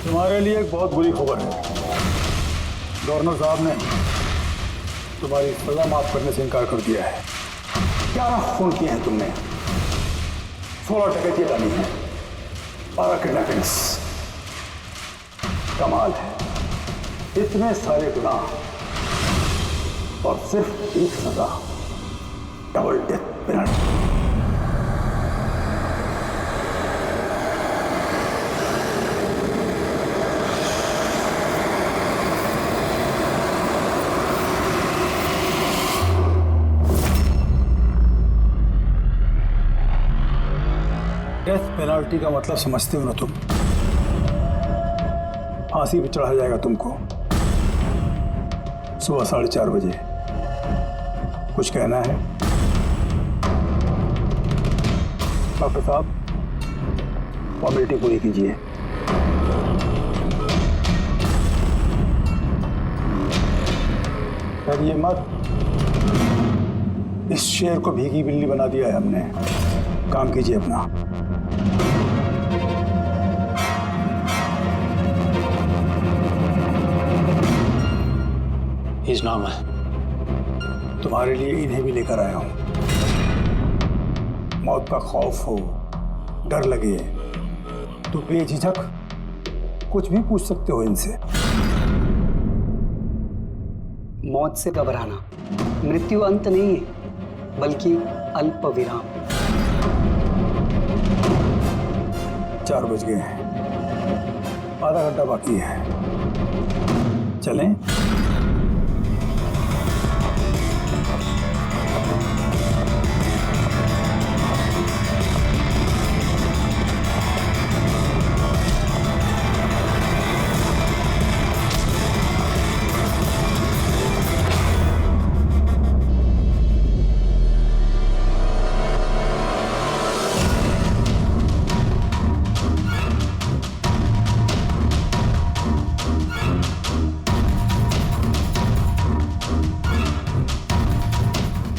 तुम्हारे लिए एक बहुत बुरी खबर है। गवर्नर साहब ने तुम्हारी सजा माफ करने से इनकार कर दिया है। 11 खून किए हैं तुमने, 16 डकैतियां डाली हैं, 12 किडनैपिंग्स। कमाल है, इतने सारे गुनाह और सिर्फ एक सजा, double death penalty. Death penalty का मतलब समझते हो ना तुम? फांसी पे चढ़ाया जाएगा तुमको सुबह 4:30 बजे। कुछ कहना है डॉक्टर साहब? फॉर्मेलिटी पूरी कीजिए। डरिए मत, इस शेर को भीगी बिल्ली बना दिया है हमने। काम कीजिए अपना। His नाम है। तुम्हारे लिए इन्हें भी लेकर आया हूं। मौत का खौफ हो, डर लगे तो बेझिझक कुछ भी पूछ सकते हो इनसे। मौत से घबराना मृत्यु अंत नहीं है, बल्कि अल्प विराम। 4 बज गए हैं, आधा घंटा बाकी है। चलें?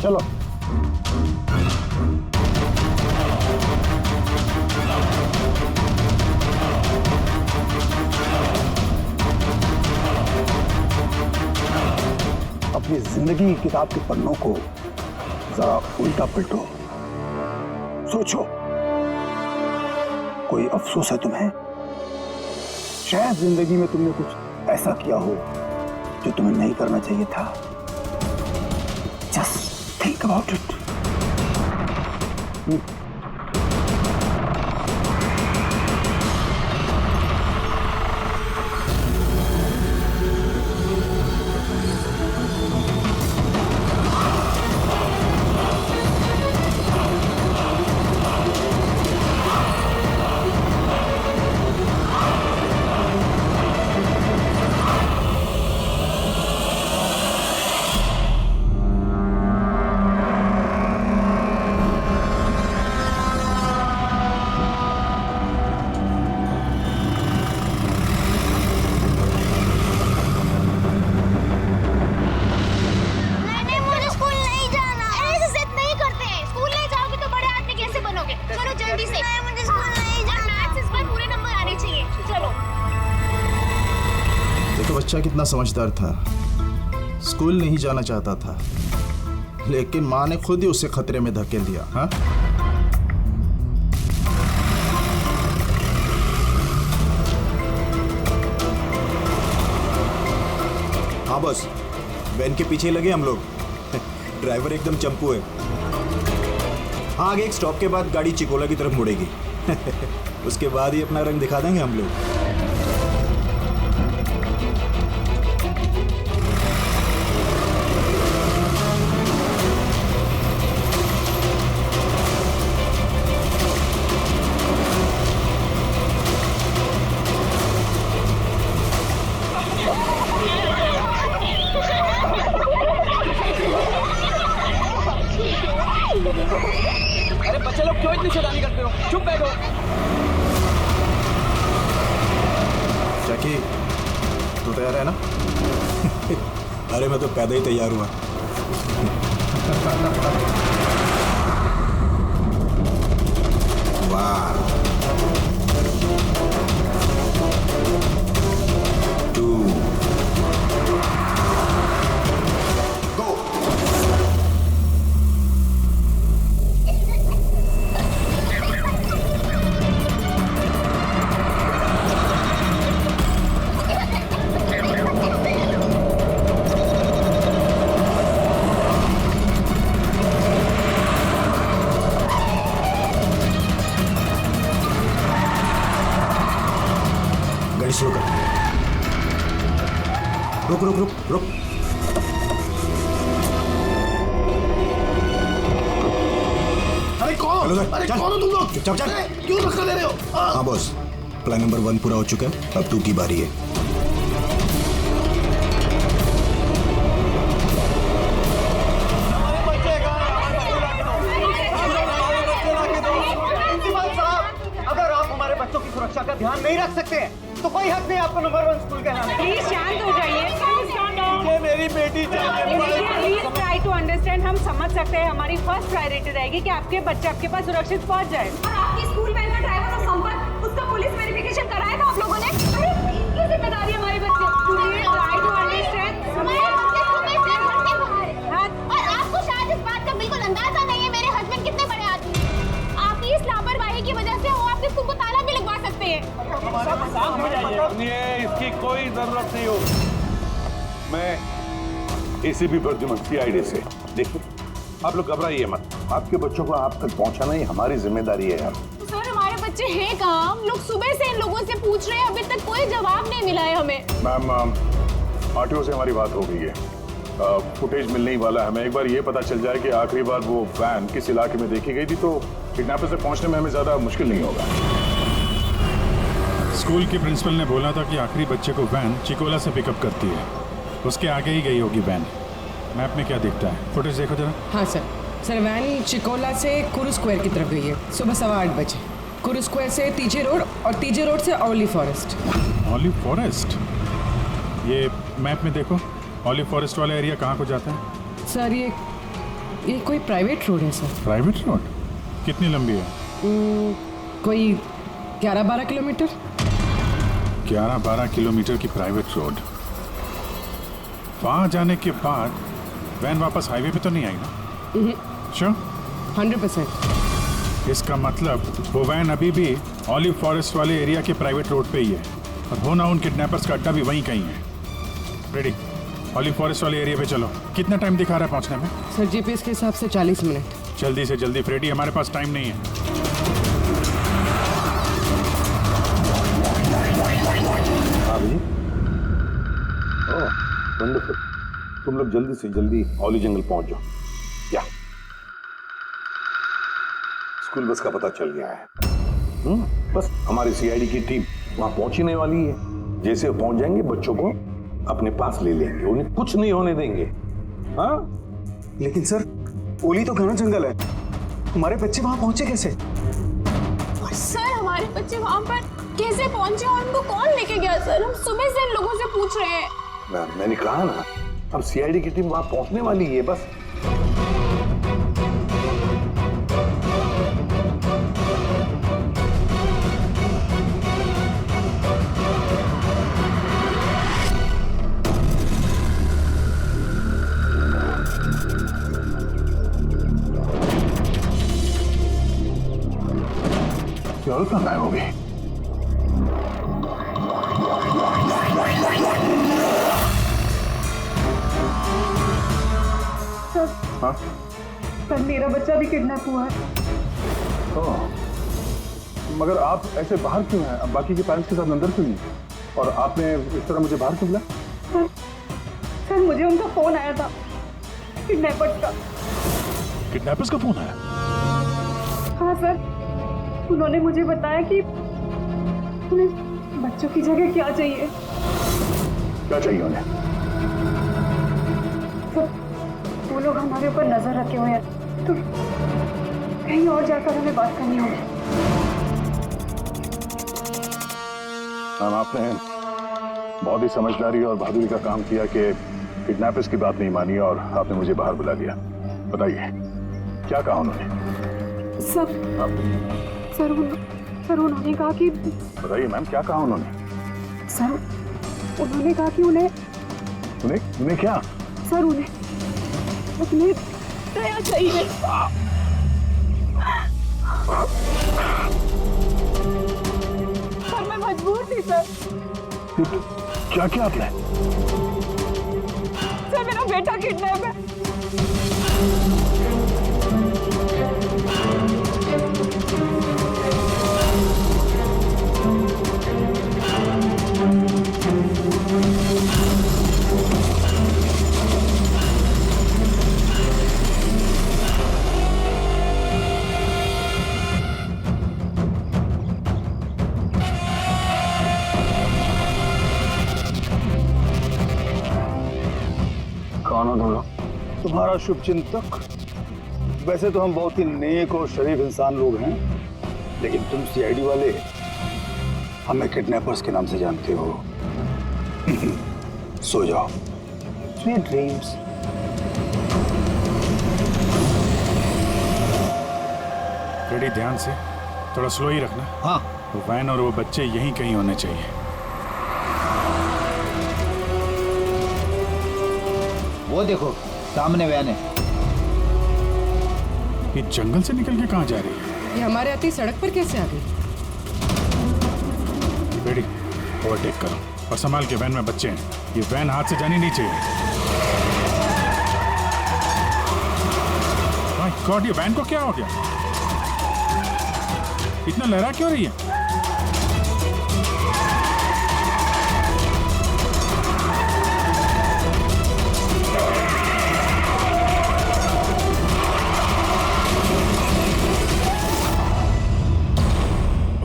चलो। अपनी जिंदगी की किताब के पन्नों को जरा उल्टा पलटो, सोचो कोई अफसोस है तुम्हें? शायद जिंदगी में तुमने कुछ ऐसा किया हो जो तुम्हें नहीं करना चाहिए था। Just think about it. बच्चा कितना समझदार था, स्कूल नहीं जाना चाहता था, लेकिन माँ ने खुद ही उसे खतरे में धकेल दिया। हाँ, हाँ बस, वैन के पीछे लगे हम लोग। ड्राइवर एकदम चंपू है। हाँ, आगे एक स्टॉप के बाद गाड़ी चिकोला की तरफ मुड़ेगी। उसके बाद ही अपना रंग दिखा देंगे हम लोग। अरे बच्चे लोग क्यों इतनी शैतानी करते हो? चुप बैठो। जैकी, तू तैयार है ना? अरे मैं तो पैदा ही तैयार हुआ। रुक रुक रुक रुक। अरे कौन? हेलो सर, अरे चल। कौन हो तुम लोग? चल, चल। अरे, क्यों धक्का दे रहे हो? हाँ बॉस, प्लान नंबर 1 पूरा हो चुका है, अब 2 की बारी है। प्रिंसिपल साहब, अगर आप हमारे बच्चों की सुरक्षा का ध्यान नहीं रख सकते हैं तो कोई हक नहीं आपको नंबर 1 स्कूल कहलाने का। प्लीज शांत हो जाइए। मुझे मेरी बेटी चाहिए। Please try to understand. हम समझ सकते हैं, हमारी फर्स्ट प्रायोरिटी रहेगी कि आपके बच्चे आपके पास सुरक्षित पहुंच जाए। और आपकी स्कूल वैन का ड्राइवर और संपर्क, उसका पुलिस वेरिफिकेशन कराया था आप लोगों ने? अरे इनकी जिम्मेदारी है हमारे बच्चे। Please try to understand. हमारे बच्चे सुबह से घर के बाहर हैं। और आपको शायद इस बात का बिल्कुल अंदाजा नहीं है मेरे हस्बैंड कितने बड़े आदमी हैं। आपकी इस लापरवाही की वजह से वो आपके स्कूल को ताला भी लगवा सकते हैं। ये इसकी कोई जरूरत नहीं हो। मैं एसीपी प्रद्युमन सीआईडी से। देखिए, आप लोग घबराइए मत। आपके बच्चों को आप तक पहुंचाना ही हमारी जिम्मेदारी है यार। सर हमारे बच्चे हैं कहाँ? हम लोग सुबह से इन लोगों से पूछ रहे हैं, अभी तक कोई जवाब नहीं मिला है हमें। मैम, आरटीओ से हमारी बात हो गई है। फुटेज मिलने ही वाला है। हमें एक बार ये पता चल जाए कि आखिरी बार वो वैन किस इलाके में देखी गई थी, तो किडनैपर तक पहुंचने में हमें ज्यादा मुश्किल नहीं होगा। स्कूल के प्रिंसिपल ने बोला था कि आखिरी बच्चे को वैन चिकोला से पिकअप करती है, उसके आगे ही गई होगी वैन। मैप में क्या दिखता है? फुटेज देखो जरा। हाँ सर वैन चिकोला से कुरू स्क्वायर की तरफ गई है सुबह 8:15 बजे। कुरू स्क्वायर से तीजे रोड और तीजे रोड से ऑलिव फॉरेस्ट। Olive forest? ये मैप में देखो, ऑलिव फॉरेस्ट वाला एरिया कहाँ को जाता है? सर ये कोई प्राइवेट रोड है सर। Private road? कितनी लंबी है? कोई 11-12 किलोमीटर। 11-12 किलोमीटर की प्राइवेट रोड। वहाँ जाने के बाद वैन वापस हाईवे पे तो नहीं आई ना? श्योर? 100%। इसका मतलब वो वैन अभी भी ऑलिव फॉरेस्ट वाले एरिया के प्राइवेट रोड पे ही है, और हो ना उन किडनैपर्स का अड्डा भी वहीं कहीं है। रेडी, ऑलिव फॉरेस्ट वाले एरिया पे चलो। कितना टाइम दिखा रहा है पहुंचने में? सर जीपीएस के हिसाब से 40 मिनट। जल्दी से जल्दी फ्रेडी, हमारे पास टाइम नहीं है। हाँ भैया। ओह, वंडरफुल। तुम लोग जल्दी से जल्दी औली जंगल पहुंच जाओ। क्या स्कूल बस का पता चल गया है? बस हमारी सीआईडी की टीम वहां पहुंचने वाली है। जैसे वो पहुंच जाएंगे, बच्चों को अपने पास ले लेंगे, उन्हें कुछ नहीं होने देंगे। हाँ, लेकिन सर, ओली तो घना जंगल है, हमारे बच्चे वहां पहुंचे कैसे? और सर हमारे बच्चे वहाँ पर कैसे पहुंचे और उनको कौन लेके गया? सर हम सुबह से इन लोगों से पूछ रहे हैं। मैंने कहा ना, अब सीआईडी की टीम वहां पहुंचने वाली है। बस क्या कहाँ गायब हो गई? हाँ? सर मेरा बच्चा भी किडनैप हुआ है। मगर आप ऐसे बाहर क्यों हैं? अब बाकी के पेरेंट्स के साथ अंदर क्यों नहीं? और आपने इस तरह मुझे बाहर क्यों बुलाया? सर मुझे उनका फोन आया था, किडनैपर्स का। किडनैपर्स का फोन आया? हाँ सर, उन्होंने मुझे बताया कि उन्हें बच्चों की जगह क्या चाहिए। क्या चाहिए उन्हें? सर वो लोग हमारे ऊपर नजर रखे हुए हैं, तो कहीं और जाकर हमें बात करनी होगी। मैम, आपने बहुत ही समझदारी और बहादुरी का काम किया कि किडनैपर्स की बात नहीं मानी और आपने मुझे बाहर बुला लिया। बताइए, क्या कहा उन्होंने? सर उन्होंने कहा कि बताइए मैम, क्या कहा उन्होंने? सर उन्होंने कहा कि उन्हें उन्हें क्या? सर उन्हें दया चाहिए। सर मैं मजबूर थी सर। क्या किया आपने? सर मेरा बेटा किडनैप है। हमारा शुभचिंतक। वैसे तो हम बहुत ही नेक और शरीफ इंसान लोग हैं, लेकिन तुम सीआईडी वाले हमें किडनैपर्स के नाम से जानते हो। सो जाओ, स्वीट ड्रीम्स। रेडी, ध्यान से, थोड़ा स्लो ही रखना। हाँ। वो वैन और वो बच्चे यहीं कहीं होने चाहिए। वो देखो सामने वैन है। ये जंगल से निकल के कहाँ जा रही है? ये हमारे आते ही सड़क पर कैसे आ गई? रेडी, ओवरटेक करो और संभाल के, वैन में बच्चे हैं। ये वैन हाथ से जानी नहीं चाहिए। माय गॉड, ये वैन को क्या हो गया? इतना लहरा क्यों रही है?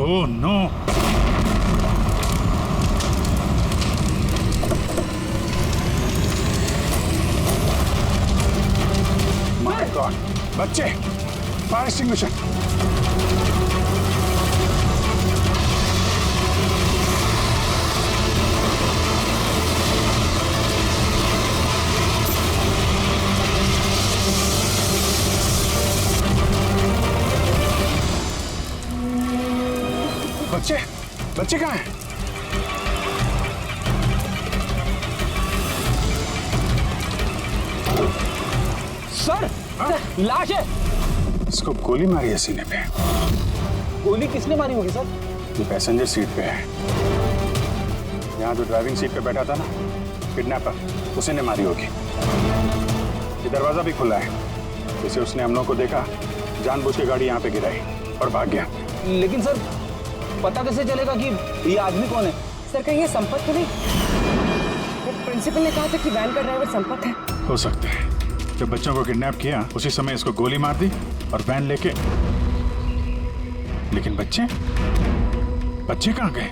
Oh no! माय गॉड, बच्चे, फायर एक्सटिंग्विशर। बच्चे, बच्चे कहाँ हैं? सर, लाश है। इसको गोली मारी है सीने पे। गोली किसने मारी होगी सर? ये पैसेंजर सीट पे है। यहाँ जो ड्राइविंग सीट पे बैठा था ना, किडनैपर, उसी ने मारी होगी। ये दरवाजा भी खुला है, जैसे उसने हम लोग को देखा, जानबूझ के गाड़ी यहाँ पे गिराई और भाग गया। लेकिन सर, पता कैसे चलेगा कि ये आदमी कौन है? सर कहीं ये संपत तो नहीं? प्रिंसिपल ने कहा था कि वैन का ड्राइवर संपत है। हो सकता है। जब बच्चों को किडनैप किया उसी समय इसको गोली मार दी और वैन लेके। लेकिन बच्चे, बच्चे कहाँ गए?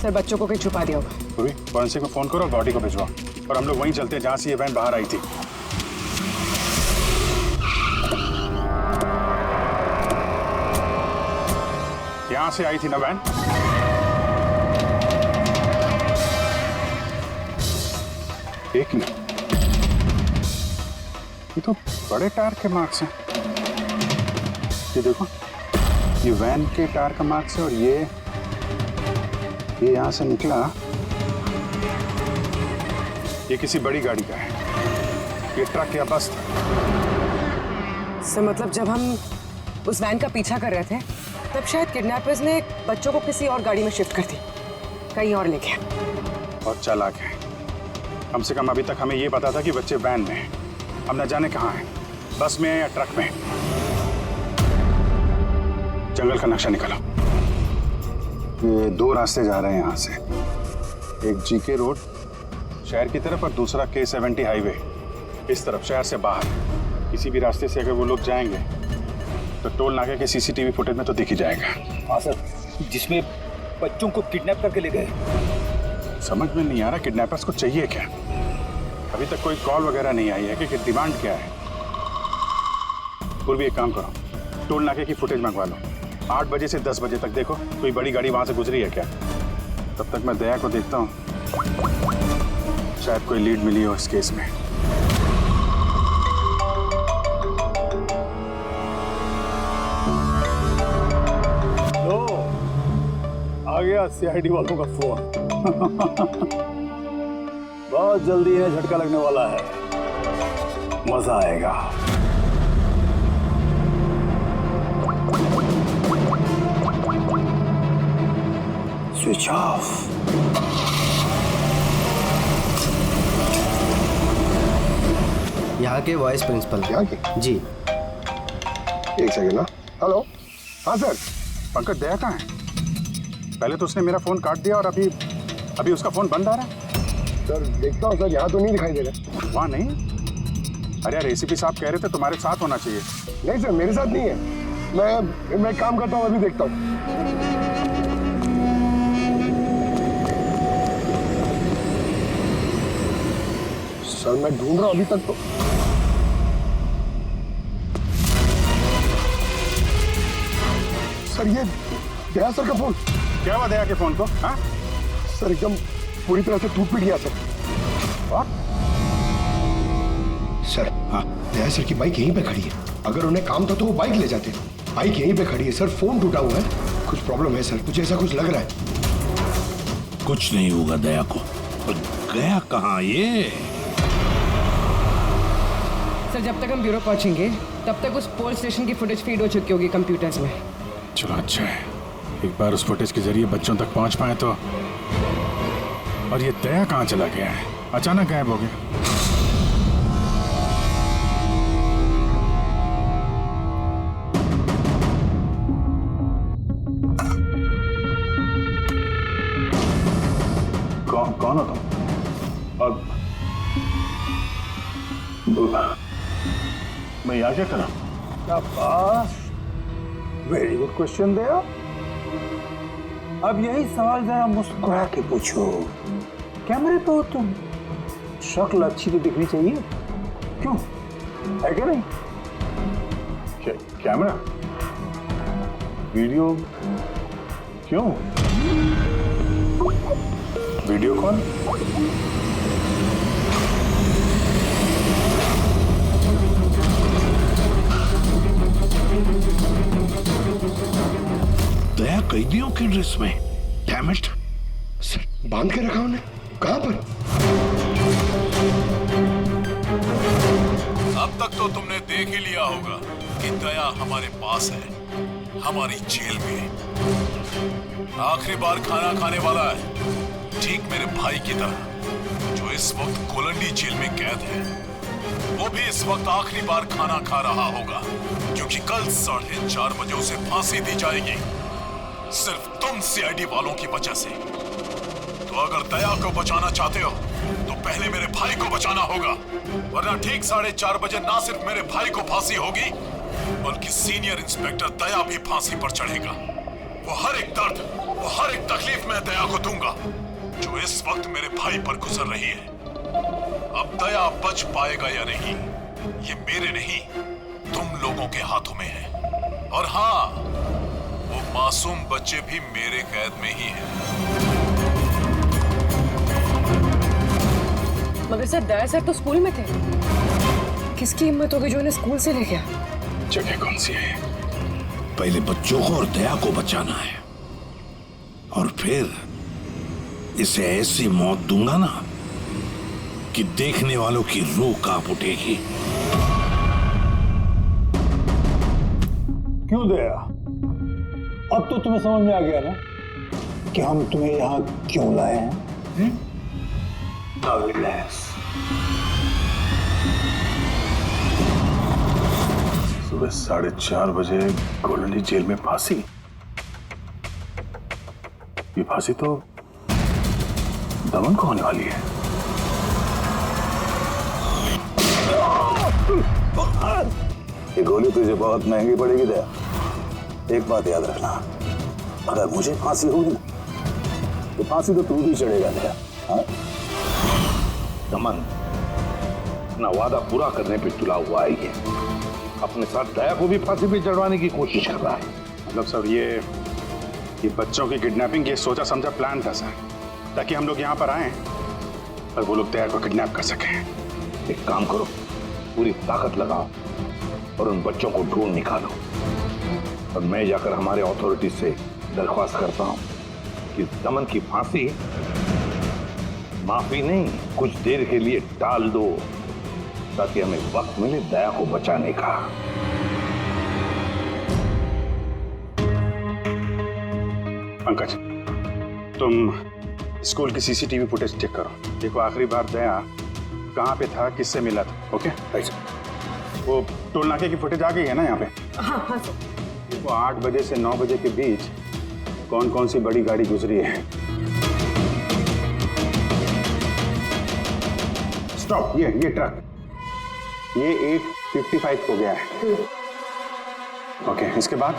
सर बच्चों को कहीं छुपा दिया होगा। पूरी फॉरेंसिक को फोन करो और बॉडी को भिजवाओ, और हम लोग वहीं चलते हैं जहाँ से ये वैन बाहर आई थी। यहाँ से आई थी ना वैन? एक मिनट, ये तो बड़े टायर के मार्क्स हैं। ये देखो, ये वैन के टायर का मार्क्स है, और ये यहाँ से निकला, ये किसी बड़ी गाड़ी का है। ये ट्रक या बस था। सर मतलब जब हम उस वैन का पीछा कर रहे थे, तब शायद किडनैपर्स ने बच्चों को किसी और गाड़ी में शिफ्ट कर दी, कहीं और लेके। बहुत चालाक है। कम से कम अभी तक हमें ये पता था कि बच्चे वैन में हैं। हम न जाने कहाँ हैं, बस में या ट्रक में। जंगल का नक्शा निकालो। ये दो रास्ते जा रहे हैं यहाँ से, एक जीके रोड शहर की तरफ और दूसरा K70 हाईवे इस तरफ शहर से बाहर। किसी भी रास्ते से अगर वो लोग जाएंगे तो टोल नाके के CCTV फुटेज में तो दिख ही जाएगा। हाँ सर, जिसमें बच्चों को किडनैप करके ले गए। समझ में नहीं आ रहा किडनैपर्स को चाहिए क्या। अभी तक कोई कॉल वगैरह नहीं आई है कि डिमांड क्या है। पूर्वी एक काम करो, टोल नाके की फुटेज मंगवा लो। 8 बजे से 10 बजे तक देखो कोई बड़ी गाड़ी वहां से गुजरी है क्या। तब तक मैं दया को देखता हूँ, शायद कोई लीड मिली हो इस केस में। लो, आ गया CID वालों का फोन। बहुत जल्दी इन्हें झटका लगने वाला है, मजा आएगा। Switch off. यहाँ के वाइस प्रिंसिपल। यहाँ के? जी। एक सेकंड ना। हेलो, हाँ सर। पंकज, दया कहाँ है? पहले तो उसने मेरा फोन काट दिया और अभी उसका फोन बंद आ रहा है। सर देखता हूँ सर, यहाँ तो नहीं दिखाई दे रहा। वहाँ नहीं? अरे यार, ACP साहब कह रहे थे तुम्हारे साथ होना चाहिए। नहीं सर, मेरे साथ नहीं है। मैं काम करता हूँ, अभी देखता हूँ। सर मैं ढूंढ रहा हूँ अभी तक तो। सर ये दया सर का फोन। क्या हुआ दया के फोन को? हाँ सर एकदम पूरी तरह से टूट पिट गया सर। सर हाँ, दया सर की बाइक यहीं पे खड़ी है। अगर उन्हें काम था तो वो बाइक ले जाते। बाइक यहीं पे खड़ी है सर, फोन टूटा हुआ है। कुछ प्रॉब्लम है सर, मुझे ऐसा कुछ लग रहा है। कुछ नहीं होगा दया को। पर गया कहाँ ये? सर जब तक हम ब्यूरो पहुंचेंगे तब तक उस पोल स्टेशन की फुटेज फीड हो चुकी होगी कंप्यूटर्स में। चलो अच्छा है, एक बार उस फुटेज के जरिए बच्चों तक पहुंच पाए तो। और ये दया कहाँ चला गया है? अचानक गायब हो गया। कौन हो तुम? और मैं यहाँ क्या करा? वेरी गुड क्वेश्चन दया। अब यही सवाल जरा मुस्कुरा के पूछो। कैमरे पे हो तुम, शक्ल अच्छी तो दिखनी चाहिए, क्यों है क्या नहीं? कैमरा वीडियो क्यों? Video call? दया कैदियों की ड्रेस में? Damn it! सर बांध के रखा उन्हें, कहां पर? अब तक तो तुमने देख ही लिया होगा कि दया हमारे पास है, हमारी जेल में। आखिरी बार खाना खाने वाला है, ठीक मेरे भाई की तरह, जो इस वक्त कोलंडी जेल में कैद है। वो भी इस वक्त आखिरी बार खाना खा रहा होगा, क्योंकि कल 4:30 बजे उसे फांसी दी जाएगी, सिर्फ तुम सीआईडी वालों की वजह से। तो अगर दया को बचाना चाहते हो तो पहले मेरे भाई को बचाना होगा, वरना ठीक 4:30 बजे ना सिर्फ मेरे भाई को फांसी होगी, बल्कि सीनियर इंस्पेक्टर दया भी फांसी पर चढ़ेगा। वो हर एक दर्द, वो हर एक तकलीफ मैं दया को दूंगा जो इस वक्त मेरे भाई पर गुजर रही है। अब दया बच पाएगा या नहीं, ये मेरे नहीं तुम लोगों के हाथों में है। और हाँ, वो मासूम बच्चे भी मेरे कैद में ही हैं। मगर सर दया सर तो स्कूल में थे, किसकी हिम्मत होगी जो उन्हें स्कूल से ले गया? जगह कौन सी है? पहले बच्चों को और दया को बचाना है, और फिर इसे ऐसी मौत दूंगा ना कि देखने वालों की रूह कांप उठेगी। क्यों दया? अब तो तुम्हें समझ में आ गया ना कि हम तुम्हें यहाँ क्यों लाए हैं? रिलैक्स। सुबह 4:30 बजे कोलंडी जेल में फांसी। ये फांसी तो दमन को होने वाली है। ये गोली तुझे बहुत महंगी पड़ेगी दया। एक बात याद रखना, अगर मुझे फांसी होगी ना तो फांसी तो तू भी चढ़ेगा दया। हाँ? दमन अपना वादा पूरा करने पे तुला हुआ है, ये अपने साथ दया को भी फांसी पे चढ़वाने की कोशिश कर रहा है। मतलब सर ये बच्चों की किडनैपिंग ये सोचा समझा प्लान था सर, ताकि हम लोग यहाँ पर आए और वो लोग दया को किडनैप कर सकें। एक काम करो, पूरी ताकत लगाओ और उन बच्चों को ढूंढ निकालो, और मैं जाकर हमारे अथॉरिटी से दरख्वास्त करता हूँ कि दमन की फांसी माफी नहीं, कुछ देर के लिए टाल दो, ताकि हमें वक्त मिले दया को बचाने का। पंकज, तुम स्कूल की सीसीटीवी फुटेज चेक करो, देखो आखिरी बार दया कहाँ पे था, किससे मिला था। ओके? वो टोल नाके की फुटेज आ गई है ना यहाँ पे? हाँ हाँ सर। देखो 8 बजे से 9 बजे के बीच कौन कौन सी बड़ी गाड़ी गुजरी है। स्टॉप, ये ट्रक, ये 8:55 हो गया है। ओके, इसके बाद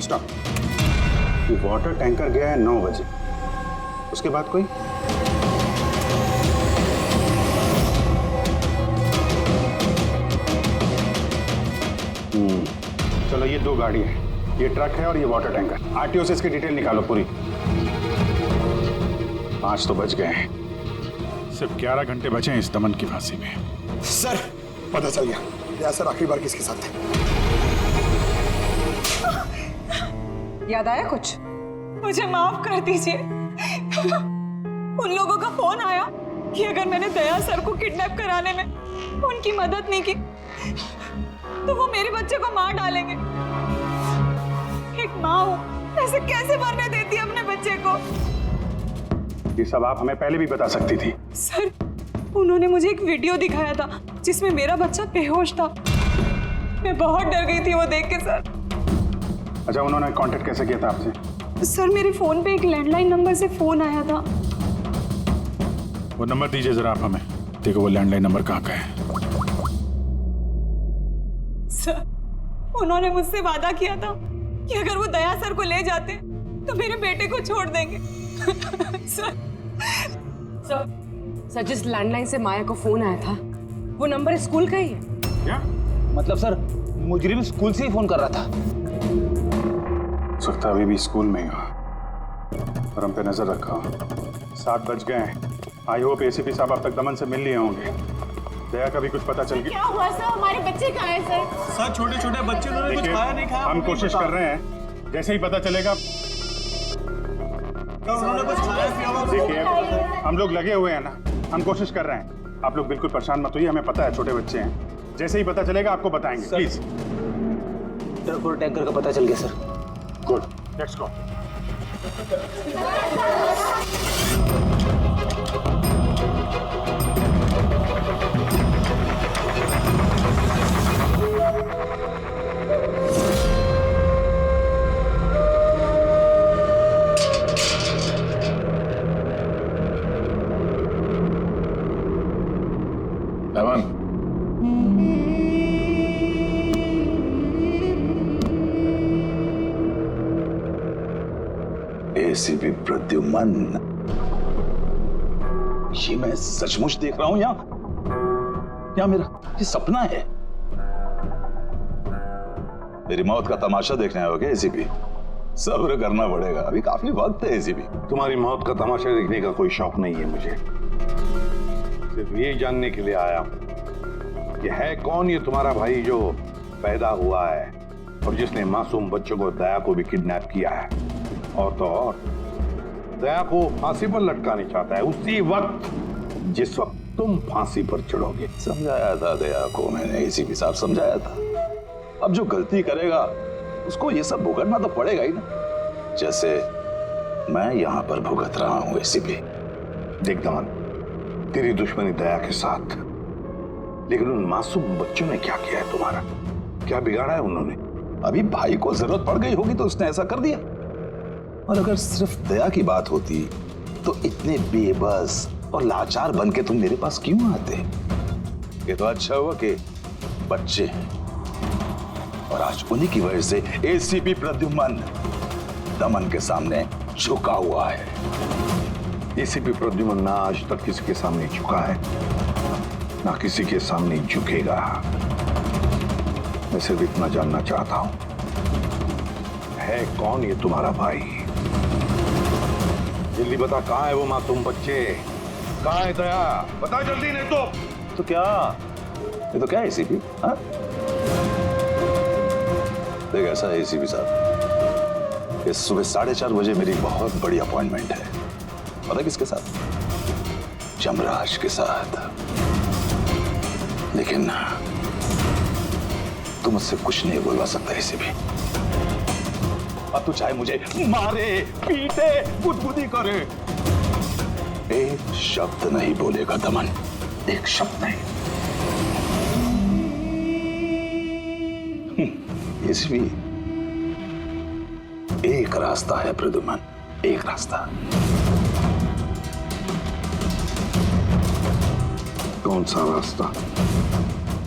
स्टॉप, वाटर टैंकर गया है 9 बजे, उसके बाद कोई? ये 2 गाड़ी है, ये ट्रक है और ये वाटर टैंकर। आरटीओ से इसकी डिटेल निकालो पूरी। 5 तो बच गए हैं। सिर्फ 11 घंटे बचे हैं इस दमन की फांसी में। सर पता चल गया, दया सर आखिरी बार किसके साथ थे? याद आया कुछ? मुझे माफ कर दीजिए। उन लोगों का फोन आया कि अगर मैंने दया सर को किडनैप कराने में उनकी मदद नहीं की तो वो मेरे बच्चे को मार डालेंगे। एक माँ हूँ, ऐसे कैसे मरने देती अपने बच्चे को? ये सब आप हमें पहले भी बता सकती थी। सर, उन्होंने मुझे एक वीडियो दिखाया था जिसमें मेरा बच्चा बेहोश था। मैं बहुत डर गई थी वो देख के सर। अच्छा, उन्होंने कांटेक्ट कैसे किया था आपसे? सर, मेरे फोन पे एक लैंडलाइन नंबर से फोन आया था। वो नंबर दीजिए जरा आप हमें। देखो वो लैंडलाइन नंबर कहाँ का है। सर, उन्होंने मुझसे वादा किया था कि अगर वो दया सर को ले जाते तो मेरे बेटे को छोड़ देंगे। सर, जिस लैंडलाइन से माया को फोन आया था वो नंबर स्कूल का ही है। क्या मतलब सर, मुजरिम स्कूल से ही फोन कर रहा था। सकता अभी भी स्कूल में ही हो और हम पे नजर रखा। 7 बज गए हैं। आई होप एसीपी साहब अब तक दमन से मिल लिए होंगे। दया का भी कुछ पता चल गया? क्या हुआ सर? हमारे बच्चे कहाँ हैं सर? सर, छोटे छोटे बच्चे उन्होंने कुछ खाया नहीं खाया। हम कोशिश कर रहे हैं, जैसे ही पता चलेगा। उन्होंने कुछ खाया पिया? देखिए, हम लोग लगे हुए हैं ना, हम कोशिश कर रहे हैं। आप लोग बिल्कुल परेशान मत होइए, हमें पता है छोटे बच्चे हैं। जैसे ही पता चलेगा आपको बताएंगे। प्लीज। ट्रक और टैंकर का पता चल गया sir. Good, let's go. Daman, ACP Pradyuman, ये मैं सचमुच देख रहा हूं या मेरा ये सपना है? मेरी मौत का तमाशा देखने आओगे एसीपी? सब्र करना पड़ेगा, अभी काफी वक्त है एसीपी। तुम्हारी मौत का तमाशा देखने का कोई शौक नहीं है मुझे। सिर्फ ये जानने के लिए आया हूं कि है कौन ये तुम्हारा भाई जो पैदा हुआ है और जिसने मासूम बच्चों को, दया को भी किडनैप किया है। और तो और दया को फांसी पर लटकाना चाहता है उसी वक्त जिस वक्त तुम फांसी पर चढ़ोगे। समझाया था दया को मैंने, एसीपी साहब समझाया था। अब जो गलती करेगा उसको ये सब भुगतना तो पड़ेगा ही ना, जैसे मैं यहाँ पर भुगत रहा हूँ एसीपी। देख दमन, तेरी दुश्मनी दया के साथ, लेकिन उन मासूम बच्चों ने क्या किया है तुम्हारा? क्या बिगाड़ा है उन्होंने? अभी भाई को जरूरत पड़ गई होगी तो उसने ऐसा कर दिया। और अगर सिर्फ दया की बात होती तो इतने बेबस और लाचार बन के तुम मेरे पास क्यों आते? ये तो अच्छा हुआ कि बच्चे हैं और आज उन्हीं की वजह से एसीपी प्रद्युमन दमन के सामने झुका हुआ है। एसीपी प्रद्युमन ना आज तक किसी के सामने झुका है, ना किसी के सामने झुकेगा। मैं सिर्फ इतना जानना चाहता हूं, है कौन ये तुम्हारा भाई? जल्दी बता, कहां है वो मासूम बच्चे? कहां है दया? बता जल्दी, नहीं तो क्या? ये तो क्या है एसीपी? देख ऐसा है एसीपी साहब, इस सुबह 4:30 बजे मेरी बहुत बड़ी अपॉइंटमेंट है। पता किसके साथ? जमराज के साथ। लेकिन तू मुझसे कुछ नहीं बोलवा सकता एसीपी। अब तू चाहे मुझे मारे, पीटे, बुदबुदी करे, एक शब्द नहीं बोलेगा दमन, एक शब्द नहीं। एसीपी, एक रास्ता है प्रद्युमन, एक रास्ता। कौन सा रास्ता?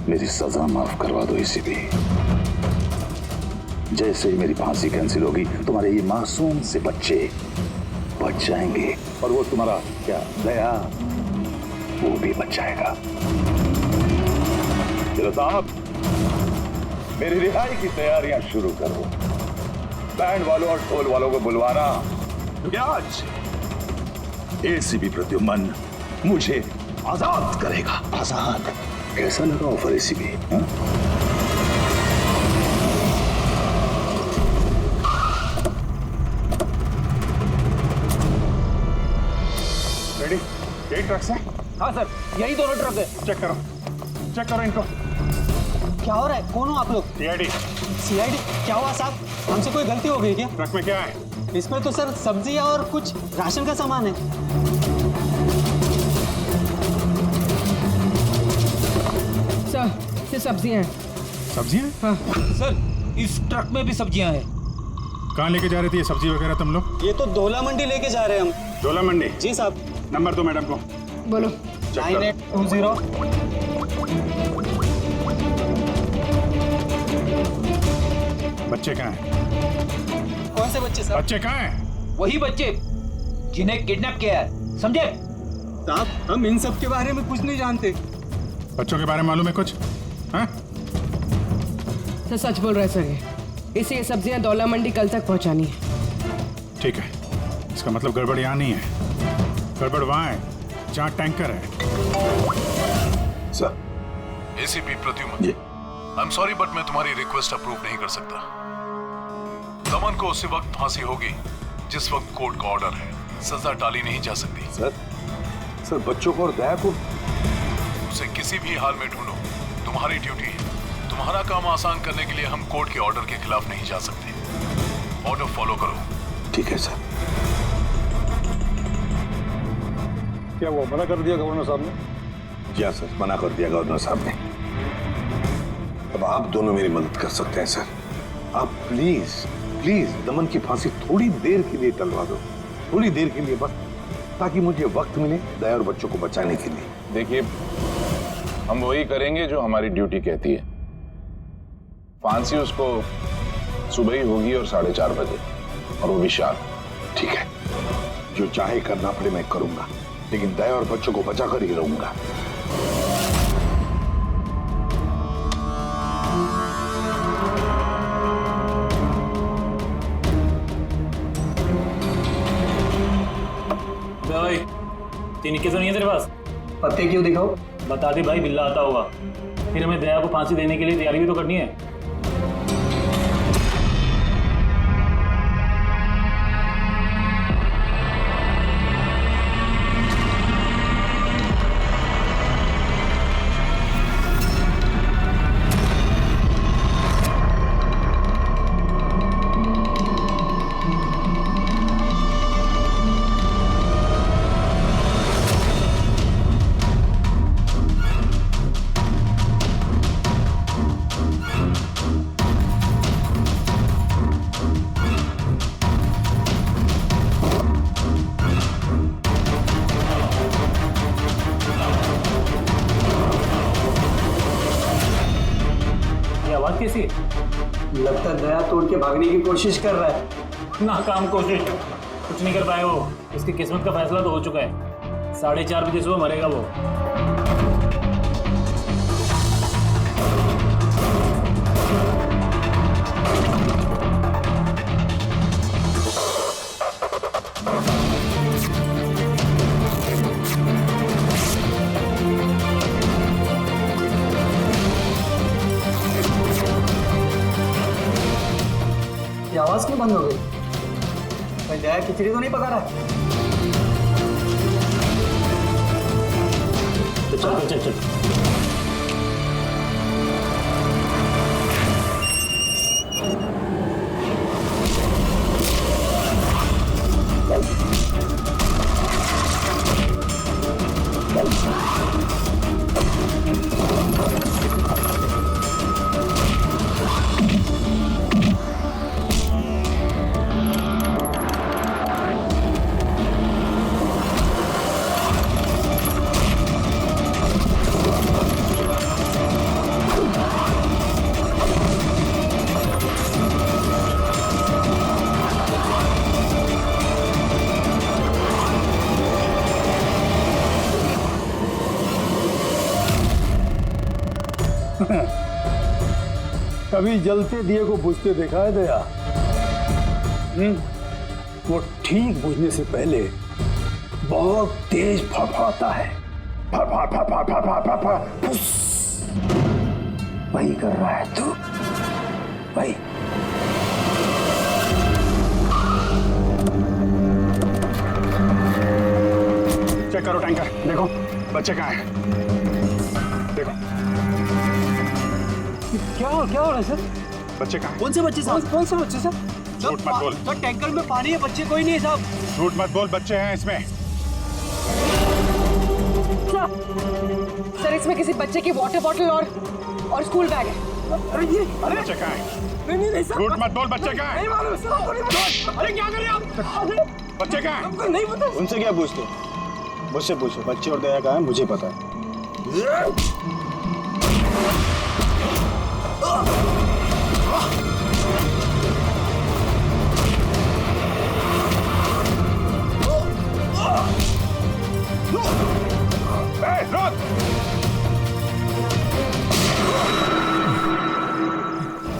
मेरी सजा माफ करवा दो एसीपी। जैसे ही मेरी फांसी कैंसिल होगी तुम्हारे ये मासूम से बच्चे बच जाएंगे और वो तुम्हारा क्या दया, वो भी बच जाएगा। साहब, मेरी रिहाई की तैयारियां शुरू करो। बैंड वालों और ढोल वालों को बुलवाना, क्योंकि आज एसीपी प्रद्युम्न मुझे आजाद करेगा। आजाद? कैसा लगा ऑफर एसीपी? रेडी? यही ट्रक से? हाँ सर, यही दोनों ट्रक है। चेक करो इनको। क्या हो रहा है? कौन हो आप लोग? सीआईडी। सीआईडी? क्या हुआ साहब? हमसे कोई गलती हो गई क्या? ट्रक में क्या है? इसमें तो सर सब्जियां और कुछ राशन का सामान है। सर, ये सब्जियां हैं। सब्जियां? हाँ सर, इस ट्रक में भी सब्जियां हैं। कहाँ लेके जा रहे थे ये सब्जी वगैरह तुम लोग? ये तो डोला मंडी लेके जा रहे हैं हम। डोला मंडी? जी साहब। नंबर दो मैडम को। बोलो। 9820। बच्चे कहाँ हैं? कौन से बच्चे सर? बच्चे कहाँ हैं? वही बच्चे जिन्हें किडनैप किया है, समझे? साहब, हम इन सब के बारे में कुछ नहीं जानते। बच्चों के बारे में मालूम है कुछ? हाँ? सर सच बोल रहे हैं सर, ये सब्जियां दौला मंडी कल तक पहुंचानी है। ठीक है, इसका मतलब गड़बड़ यहाँ नहीं है, गड़बड़ वहाँ है जहाँ टैंकर है। Sir. ACP Pradyuman ji, I am sorry but मैं तुम्हारी रिक्वेस्ट अप्रूव नहीं कर सकता। दमन को उसी वक्त फांसी होगी जिस वक्त कोर्ट का ऑर्डर है, सजा टाली नहीं जा सकती। सर बच्चों को और दया को उसे किसी भी हाल में ढूंढो, तुम्हारी ड्यूटी है। तुम्हारा काम आसान करने के लिए हम कोर्ट के ऑर्डर के खिलाफ नहीं जा सकते। ऑर्डर फॉलो करो। ठीक है सर। क्या वो मना कर दिया गवर्नर साहब ने? जी हाँ सर, मना कर दिया गवर्नर साहब ने। अब आप दोनों मेरी मदद कर सकते हैं सर। आप प्लीज दमन की फांसी थोड़ी देर के लिए टलवा दो, थोड़ी देर के लिए बस, ताकि मुझे वक्त मिले दया और बच्चों को बचाने के लिए। देखिए, हम वही करेंगे जो हमारी ड्यूटी कहती है। फांसी उसको सुबह ही होगी और 4:30 बजे, और वो भी शार्प। ठीक है, जो चाहे करना पड़े मैं करूंगा, लेकिन दया और बच्चों को बचा कर ही रहूंगा। भाई, तीन इक्के तो नहीं है तेरे पास? पत्ते क्यों दिखाओ? बता दे भाई, बिल्ला आता होगा। फिर हमें दया को फांसी देने के लिए तैयारी भी तो करनी है। कैसी? लगता दया तोड़ के भागने की कोशिश कर रहा है। नाकाम कोशिश, कुछ नहीं कर पाए वो। उसकी किस्मत का फैसला तो हो चुका है। 4:30 बजे सुबह मरेगा वो। आवाज क्यों बंद हो गई? भाई दया खिचड़ी तो नहीं पका रहा? चल चल चल। कभी जलते दिए को बुझते देखा है दया? वो ठीक बुझने से पहले बहुत तेज फड़फड़ाता है। फड़फड़ फड़फड़ फड़फड़ फड़फड़ फुस। वही कर रहा है तू, वही। चेक करो टैंकर, देखो बच्चे कहाँ हैं? देखो क्या हो रहा है सर? बच्चे कहाँ हैं? कौन से बच्चे साहब? कौन से बच्चे सर? झूठ मत बोल। सर टैंकर में पानी है, बच्चे कोई नहीं है साहब। झूठ मत बोल, बच्चे हैं इसमें। सर इसमें किसी बच्चे की वाटर बॉटल और स्कूल बैग है। अरे ये बच्चे कहाँ हैं? नहीं सर। झूठ मत बोल, बच्चे कहाँ हैं? नहीं मालूम सर। अरे क्या कर रहे हैं आप? बच्चे कहाँ हैं? हमको नहीं पता। उनसे क्या पूछते? मुझसे पूछो, बच्चे और दया कहाँ है मुझे पता है।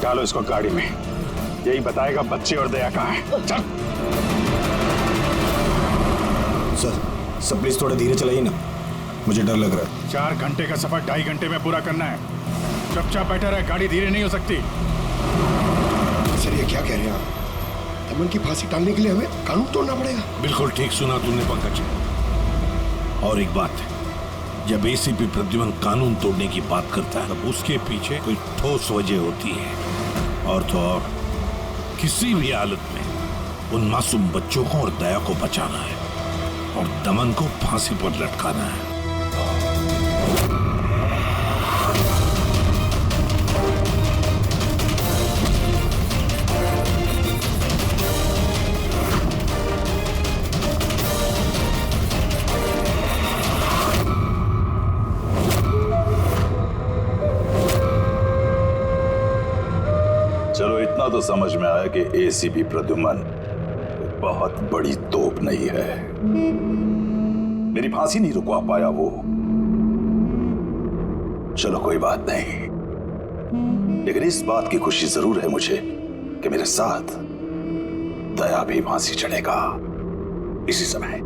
डालो इसको गाड़ी में, यही बताएगा बच्चे और दया कहाँ है। चल। सर प्लीज थोड़ा धीरे चलाइए ना, मुझे डर लग रहा है। 4 घंटे का सफर 2.5 घंटे में पूरा करना है। चुपचाप बैठा रहे, गाड़ी धीरे नहीं हो सकती। सर ये क्या कह रहे हैं आप? दमन की फांसी टालने के लिए हमें कानून तोड़ना पड़ेगा? बिल्कुल ठीक सुना तुमने पंकज। और एक बात, जब एसीपी प्रद्युमन कानून तोड़ने की बात करता है तब उसके पीछे कोई ठोस वजह होती है। और तो और किसी भी हालत में उन मासूम बच्चों को और दया को बचाना है और दमन को फांसी पर लटकाना है। चलो इतना तो समझ में आया कि एसीपी प्रद्युमन बहुत बड़ी तोप नहीं है। मेरी फांसी नहीं रुकवा पाया वो। चलो कोई बात नहीं, लेकिन इस बात की खुशी जरूर है मुझे कि मेरे साथ दया भी फांसी चढ़ेगा इसी समय।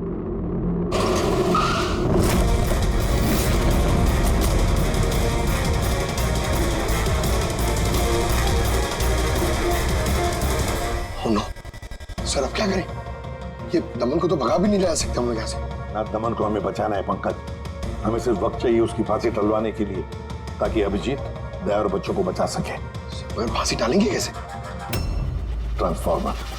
सर अब क्या करें? ये दमन को तो भगा भी नहीं ला सकते हम लोग यहाँ से। ना दमन को हमें बचाना है पंकज, हमें सिर्फ वक्त चाहिए उसकी फांसी टलवाने के लिए, ताकि अभिजीत दया और बच्चों को बचा सके। मगर फांसी टालेंगे कैसे? ट्रांसफॉर्मर।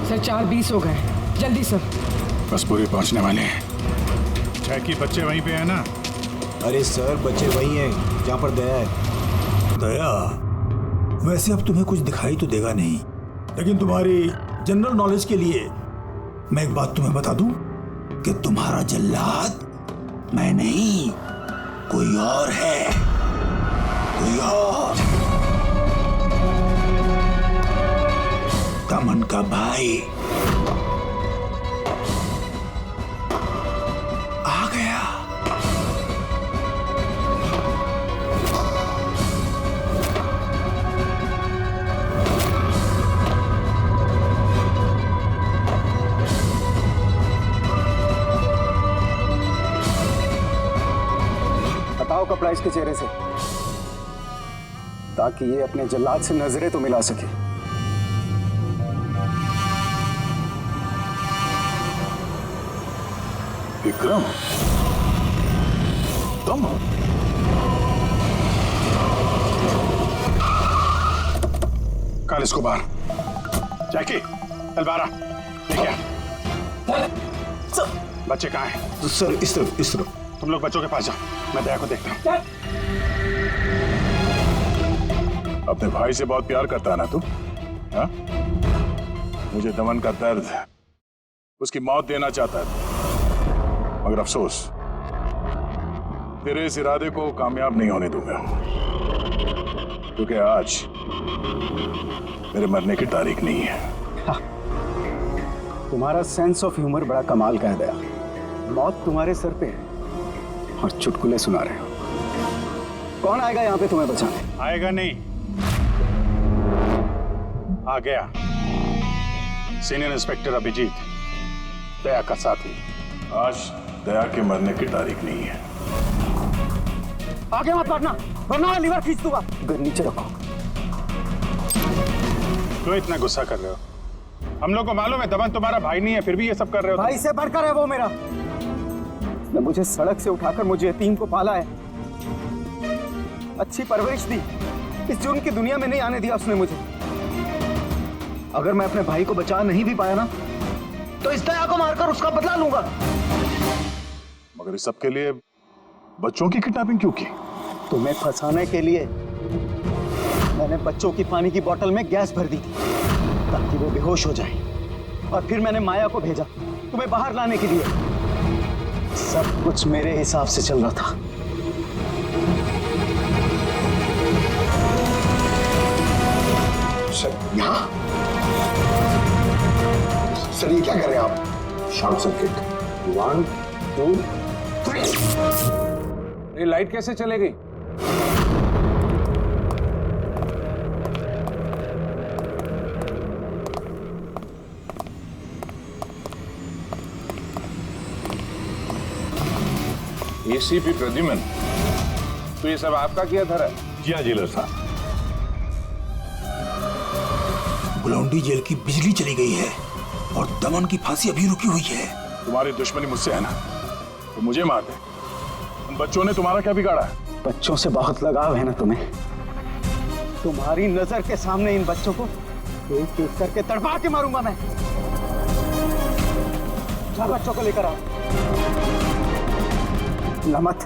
सर 4:20 हो गए, जल्दी सर। बस पूरे पहुंचने वाले हैं। छह की बच्चे वहीं पे है ना? अरे सर बच्चे वही हैं जहाँ पर दया है। दया वैसे अब तुम्हें कुछ दिखाई तो देगा नहीं, लेकिन तुम्हारी जनरल नॉलेज के लिए मैं एक बात तुम्हें बता दूं कि तुम्हारा जल्लाद मैं नहीं, कोई और है, कोई और। दमन का भाई आ गया। हटाओ कपड़ा इसके चेहरे से, ताकि ये अपने जल्लाद से नजरें तो मिला सके। विक्रम, तुम कल इसको बाहर। जैकी, तलवारा लेके आ। बच्चे कहाँ हैं? सर इस तरफ। तुम लोग बच्चों के पास जाओ, मैं दया को देखता हूँ। अपने भाई से बहुत प्यार करता है ना तू? हाँ? मुझे दमन का दर्द, उसकी मौत देना चाहता है, मगर अफसोस तेरे इस इरादे को कामयाब नहीं होने दूंगा, क्योंकि आज मेरे मरने की तारीख नहीं है। तुम्हारा सेंस ऑफ ह्यूमर बड़ा कमाल का है दया। मौत तुम्हारे सर पे है और चुटकुले सुना रहे हो। कौन आएगा यहाँ पे तुम्हें बचाने? आएगा नहीं, आ गया सीनियर इंस्पेक्टर अभिजीत, दया का साथी। आज दया के मरने की तारीख नहीं है। आगे मत बढ़ना वरना लीवर खींच दूंगा। नीचे रखो। क्यों इतना गुस्सा कर रहे हो? हम लोग को मालूम है दमन तुम्हारा भाई नहीं है, फिर भी ये सब कर रहे हो। भाई से बढ़कर है वो मेरा। उसने मुझे सड़क से उठाकर मुझे यतीम को पाला है, अच्छी परवरिश दी, इस जुर्म की दुनिया में नहीं आने दिया उसने मुझे। अगर मैं अपने भाई को बचा नहीं भी पाया ना, तो इस दया को मारकर उसका बदला लूंगा। मगर इस सब के लिए बच्चों की किडनैपिंग क्यों की? तुम्हें फंसाने के लिए मैंने बच्चों की पानी की बोतल में गैस भर दी थी ताकि वो बेहोश हो जाए, और फिर मैंने माया को भेजा तुम्हें बाहर लाने के लिए। सब कुछ मेरे हिसाब से चल रहा था। सर यहाँ सर ये क्या कर रहे हैं आप? Short circuit. 1 2 3। ये लाइट कैसे चले गई? एसीपी प्रद्युमन, तो ये सब आपका किया था? जी हाँ जेलर साहब। गुलाउंडी जेल की बिजली चली गई है और दमन की फांसी अभी रुकी हुई है। तुम्हारी दुश्मनी मुझसे है ना, तो मुझे मार दे। उन बच्चों ने तुम्हारा क्या बिगाड़ा है? बच्चों से बहुत लगाव है ना तुम्हें। तुम्हारी नजर के सामने इन बच्चों को एक एक करके तड़पा के मारूंगा मैं। जा बच्चों को लेकर आओ। नमत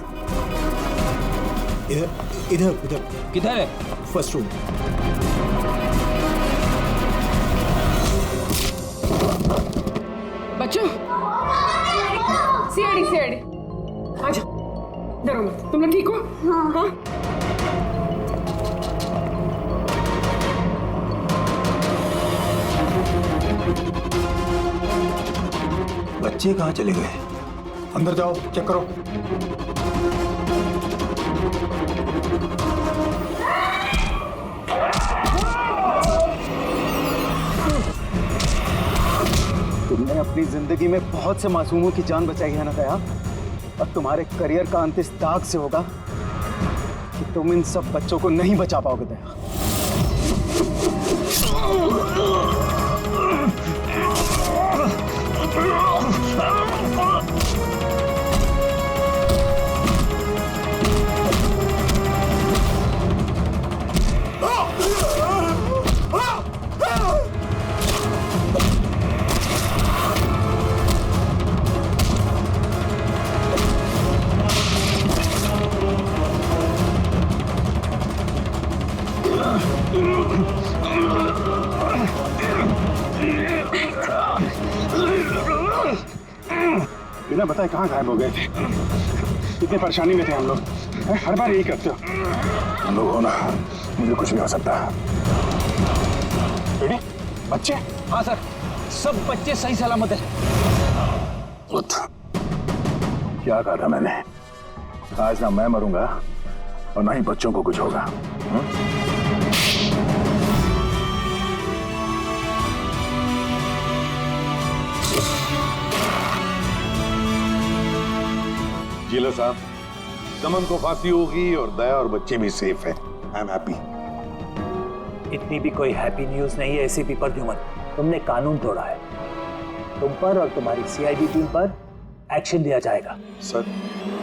इधर इधर इधर। किधर है? First room. बच्चों, सीआईडी आजा, डरो मत। तुम लोग ठीक हो? हाँ। बच्चे कहाँ चले गए? अंदर जाओ, चेक करो। तुमने अपनी जिंदगी में बहुत से मासूमों की जान बचाई है ना दया, और तुम्हारे करियर का अंत इस दाग से होगा कि तुम इन सब बच्चों को नहीं बचा पाओगे दया। बिना बताए कहाँ गायब हो गए थे? इतनी परेशानी में थे हम लोग। हर बार यही करते हो हम लोग हो ना, मुझे कुछ नहीं हो सकता। बेटी, बच्चे? हाँ सर, सब बच्चे सही सलामत है। क्या कहा था मैंने? आज ना मैं मरूंगा और ना ही बच्चों को कुछ होगा। जिला साहब, दमन को फांसी होगी और दया और बच्चे भी सेफ हैं। I am happy. इतनी भी कोई हैप्पी न्यूज नहीं है एसीपी प्रद्युमन। तुमने कानून तोड़ा है। तुम पर और तुम्हारी सीआईडी टीम पर एक्शन लिया जाएगा। सर,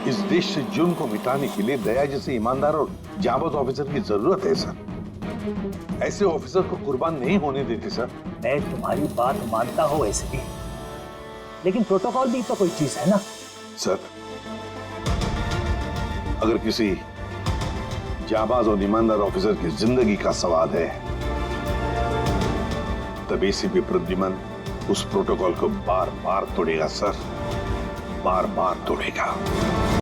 इस देश से जुर्म को मिटाने के लिए दया जैसे ईमानदार और जाबाज ऑफिसर की जरूरत है सर। ऐसे ऑफिसर को कुर्बान नहीं होने देते सर। मैं तुम्हारी बात मानता हूँ एसीपी, लेकिन प्रोटोकॉल भी तो कोई चीज है ना। सर, अगर किसी जाबाज और ईमानदार ऑफिसर की जिंदगी का सवाल है, तब एसीपी प्रद्युमन उस प्रोटोकॉल को बार बार तोड़ेगा सर, बार बार तोड़ेगा।